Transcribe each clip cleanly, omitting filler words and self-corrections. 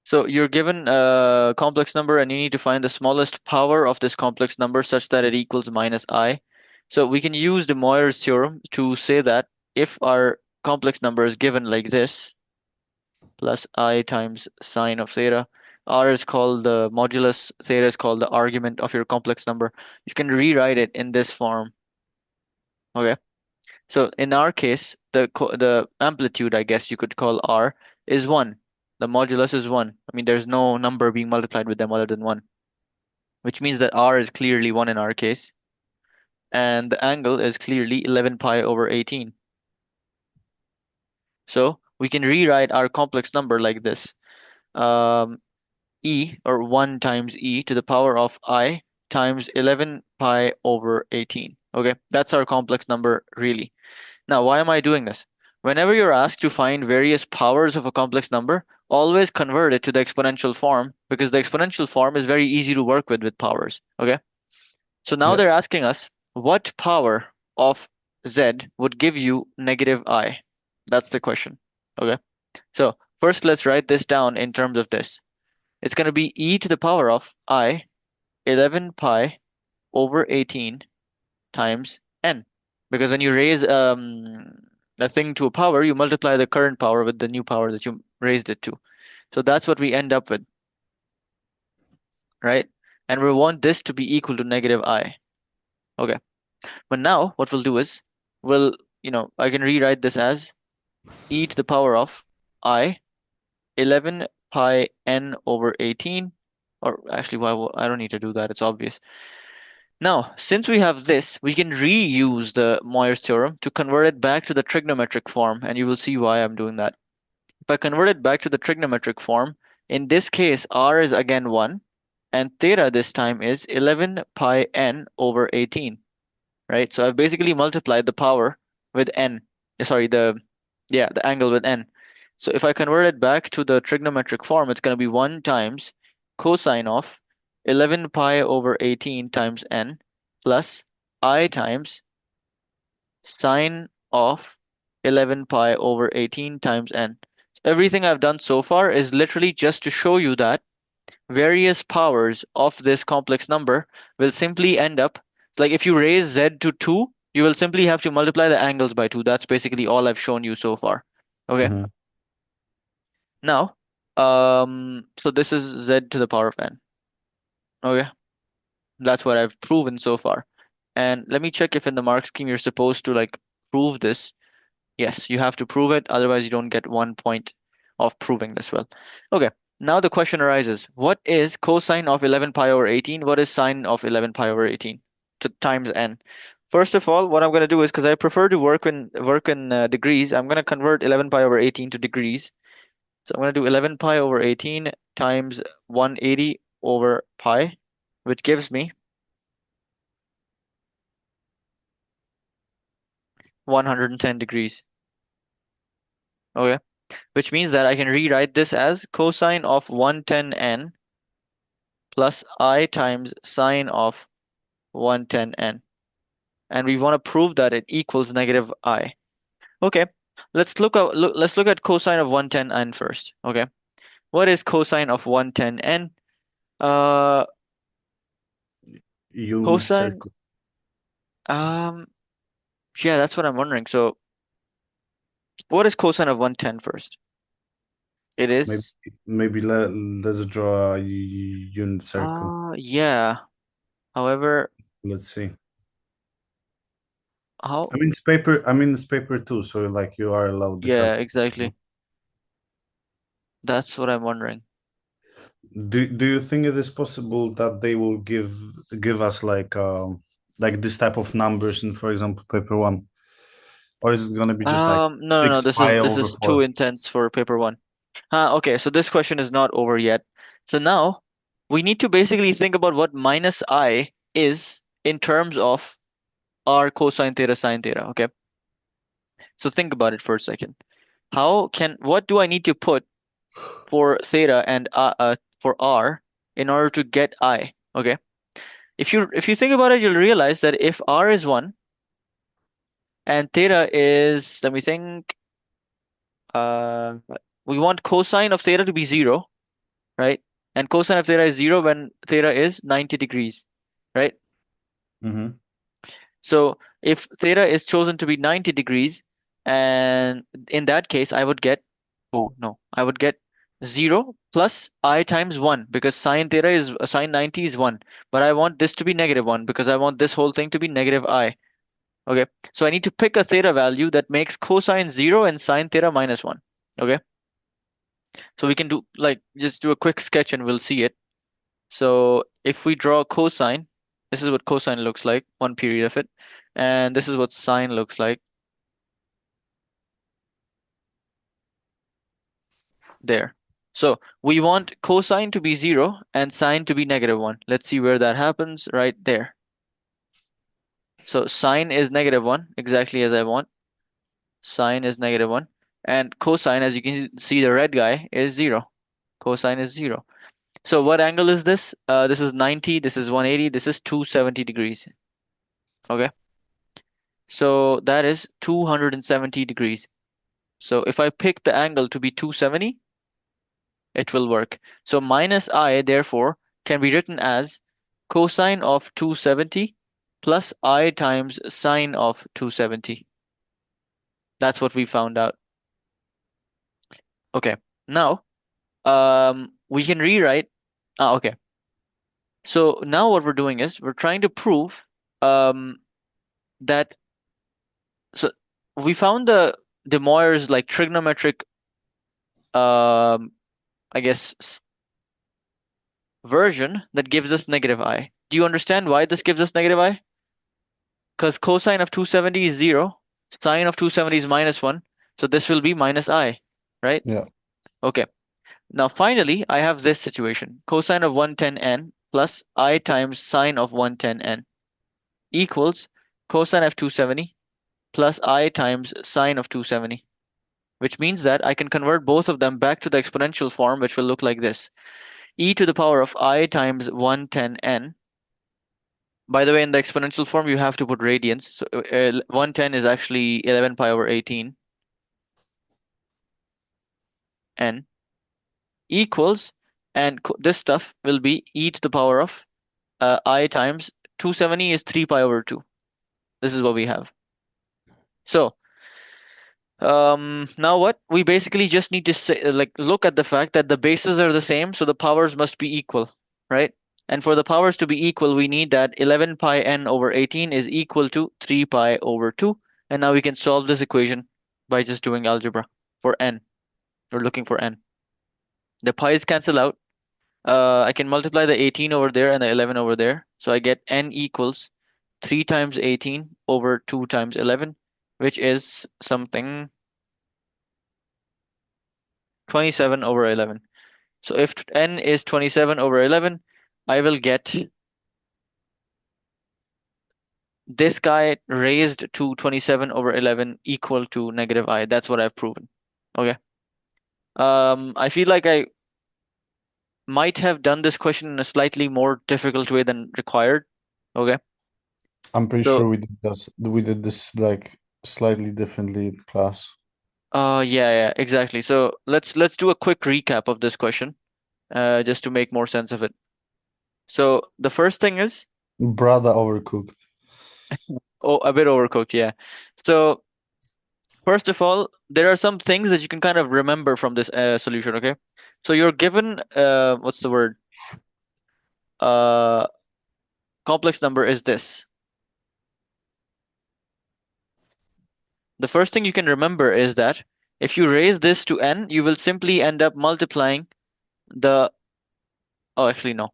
So you're given a complex number and you need to find the smallest power of this complex number such that it equals minus I. So we can use the Moivres theorem to say that if our complex number is given like this, plus I times sine of theta, R is called the modulus, theta is called the argument of your complex number. You can rewrite it in this form. Okay. So in our case, the amplitude, I guess you could call R, is 1. The modulus is 1. I mean, there's no number being multiplied with them other than 1, which means that R is clearly 1 in our case, and the angle is clearly 11 pi over 18. So we can rewrite our complex number like this. Um, E, or 1 times E to the power of I times 11 pi over 18. Okay, that's our complex number really. Now, why am I doing this? Whenever you're asked to find various powers of a complex number, always convert it to the exponential form because the exponential form is very easy to work with powers. Okay. So now Yeah. they're asking us what power of z would give you negative I? That's the question. Okay. So first let's write this down in terms of this. It's going to be e to the power of I 11 pi over 18 times n. Because when you raise a thing to a power, you multiply the current power with the new power that you raised it to. So that's what we end up with, right? And we want this to be equal to negative I. Okay. But now what we'll do is I can rewrite this as e to the power of I 11 pi n over 18. Or actually, I don't need to do that. It's obvious. Now, since we have this, we can reuse the Moivres theorem to convert it back to the trigonometric form, and you will see why I'm doing that. If I convert it back to the trigonometric form, in this case, r is again 1, and theta this time is 11 pi n over 18, right? So I've basically multiplied the power with n. Sorry, the angle with n. So if I convert it back to the trigonometric form, it's going to be 1 times cosine of 11 pi over 18 times n plus I times sine of 11 pi over 18 times n. Everything I've done so far is literally just to show you that various powers of this complex number will simply end up, like if you raise z to 2, you will simply have to multiply the angles by 2. That's basically all I've shown you so far. Okay. Hmm. Now, so this is z to the power of n. Okay. That's what I've proven so far. And let me check if in the mark scheme you're supposed to like prove this. Yes, you have to prove it, otherwise you don't get 1 point of proving this well. Okay, now the question arises, what is cosine of 11 pi over 18? What is sine of 11 pi over 18 to times n? First of all, what I'm going to do is, because I prefer to work in degrees, I'm going to convert 11 pi over 18 to degrees. So I'm going to do 11 pi over 18 times 180 over pi, which gives me 110 degrees. Okay, which means that I can rewrite this as cosine of 110n plus I times sine of 110n. And we want to prove that it equals negative I. Okay, let's look at cosine of 110n first. Okay, what is cosine of 110n? Uh, Unit cosine. circle. Um, yeah, that's what I'm wondering. So, what is cosine of 110 first? It Maybe is. let's draw a unit circle. Yeah. However, Let's see. how? I mean it's paper too, so like you are allowed the Yeah, calculator. exactly. That's what I'm wondering. Do you think it is possible that they will give us like this type of numbers in, for example, paper one? Or is it gonna be just like No, no, no. six This is pi this over is too four? intense for paper one. Okay, so this question is not over yet. So now we need to basically think about what minus I is in terms of our cosine theta sine theta. Okay, so think about it for a second. What do I need to put for theta and for r in order to get I? Okay, if you think about it, you'll realize that if r is 1 and theta is, let me think, uh, we want cosine of theta to be 0. right? And cosine of theta is 0 when theta is 90 degrees, right? Mm-hmm. So if theta is chosen to be 90 degrees, and in that case, I would get, oh no, I would get 0 plus I times 1 because sine theta is sine 90 is 1. But I want this to be negative 1 because I want this whole thing to be negative I. Okay, so I need to pick a theta value that makes cosine 0 and sine theta minus 1. Okay, so we can do like just do a quick sketch and we'll see it. So if we draw cosine, this is what cosine looks like, one period of it, and this is what sine looks like there. So we want cosine to be 0 and sine to be negative 1. Let's see where that happens right there. So sine is negative 1, exactly as I want. Sine is negative 1. And cosine, as you can see, the red guy is 0. Cosine is 0. So what angle is this? This is 90, this is 180, this is 270 degrees. Okay, so that is 270 degrees. So if I pick the angle to be 270, it will work. So minus I, therefore, can be written as cosine of 270 plus I times sine of 270. That's what we found out. Okay, now we can rewrite. Okay, so now what we're doing is we're trying to prove um, that. So we found the Moivres like trigonometric, I guess, version that gives us negative I. Do you understand why this gives us negative I? Because cosine of 270 is 0, sine of 270 is minus 1, so this will be minus I, right? Yeah. Okay. Now finally, I have this situation. Cosine of 110n plus I times sine of 110n equals cosine of 270 plus I times sine of 270, which means that I can convert both of them back to the exponential form, which will look like this. E to the power of I times 110n. By the way, in the exponential form, you have to put radians. So 110 is actually 11 pi over 18 n equals, and this stuff will be e to the power of I times 270 is 3 pi over 2. This is what we have. So now what? We basically just need to say, like, look at the fact that the bases are the same, so the powers must be equal, right? And for the powers to be equal, we need that 11 pi n over 18 is equal to 3 pi over 2. And now we can solve this equation by just doing algebra for n. We're looking for n. The pi's cancel out. I can multiply the 18 over there and the 11 over there. So I get n equals 3 times 18 over 2 times 11, which is something 27 over 11. So if n is 27 over 11, I will get this guy raised to 27 over 11 equal to negative I. That's what I've proven. Okay. I feel like I might have done this question in a slightly more difficult way than required. Okay. I'm pretty So, sure we did this like slightly differently in class. yeah, exactly. So let's do a quick recap of this question, just to make more sense of it. So the first thing is, Brother overcooked. oh, a bit overcooked, yeah. So first of all, there are some things that you can kind of remember from this solution, okay? So you're given, what's the word? Uh, complex number is this. The first thing you can remember is that if you raise this to n, you will simply end up multiplying the, oh, actually, no.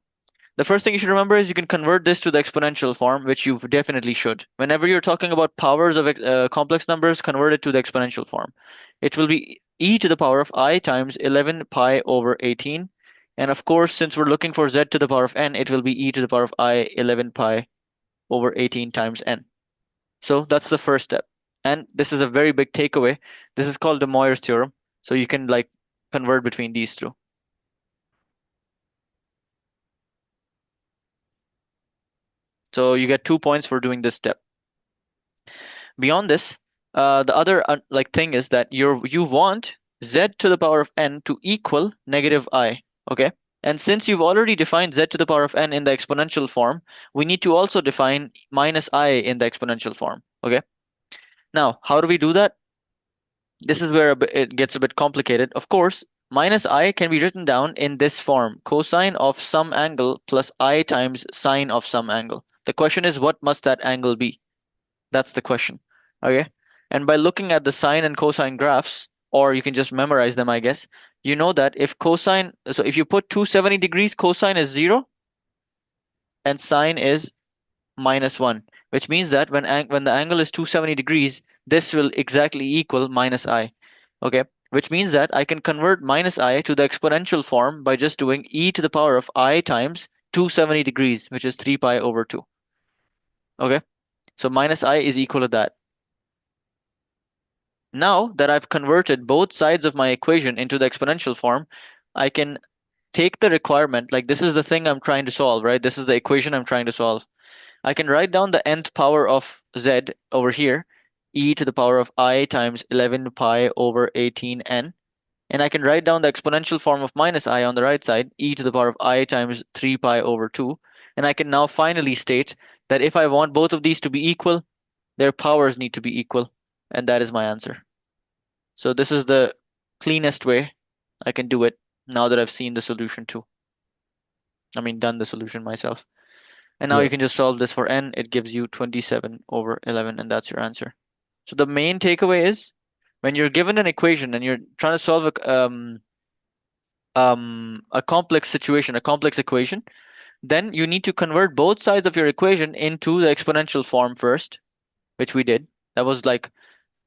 The first thing you should remember is you can convert this to the exponential form, which you definitely should. Whenever you're talking about powers of complex numbers, convert it to the exponential form. It will be e to the power of I times 11 pi over 18. And of course, since we're looking for z to the power of n, it will be e to the power of I 11 pi over 18 times n. So that's the first step. And this is a very big takeaway. This is called the Moivres theorem. So you can like convert between these two. So you get 2 points for doing this step. Beyond this, the other like thing is that you want z to the power of n to equal negative I. Okay. And since you've already defined z to the power of n in the exponential form, we need to also define minus I in the exponential form. Okay. Now, how do we do that? This is where it gets a bit complicated. Of course, minus I can be written down in this form, cosine of some angle plus I times sine of some angle. The question is, what must that angle be? That's the question. Okay. And by looking at the sine and cosine graphs, or you can just memorize them, I guess, you know that if cosine, so if you put 270 degrees, cosine is 0 and sine is minus 1, which means that when the angle is 270 degrees, this will exactly equal minus I. Okay, which means that I can convert minus I to the exponential form by just doing e to the power of I times 270 degrees, which is 3 pi over 2. Okay, so minus I is equal to that. Now that I've converted both sides of my equation into the exponential form, I can take the requirement, like this is the thing I'm trying to solve, right? This is the equation I'm trying to solve. I can write down the nth power of z over here, e to the power of I times 11 pi over 18n. And I can write down the exponential form of minus I on the right side, e to the power of I times 3 pi over 2. And I can now finally state that if I want both of these to be equal, their powers need to be equal. And that is my answer. So this is the cleanest way I can do it now that I've seen the solution too. I mean, done the solution myself. And now Yeah. you can just solve this for n. It gives you 27 over 11, and that's your answer. So the main takeaway is when you're given an equation and you're trying to solve a complex situation, a complex equation, then you need to convert both sides of your equation into the exponential form first, which we did. That was like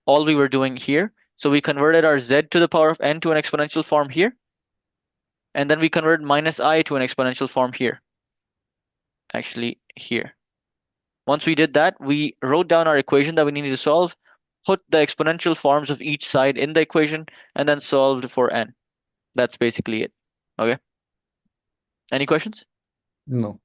all we were doing here. So we converted our z to the power of n to an exponential form here, and then we converted minus I to an exponential form here, actually here. Once we did that, we wrote down our equation that we needed to solve, put the exponential forms of each side in the equation, and then solved for n. That's basically it. Okay. Any questions? No.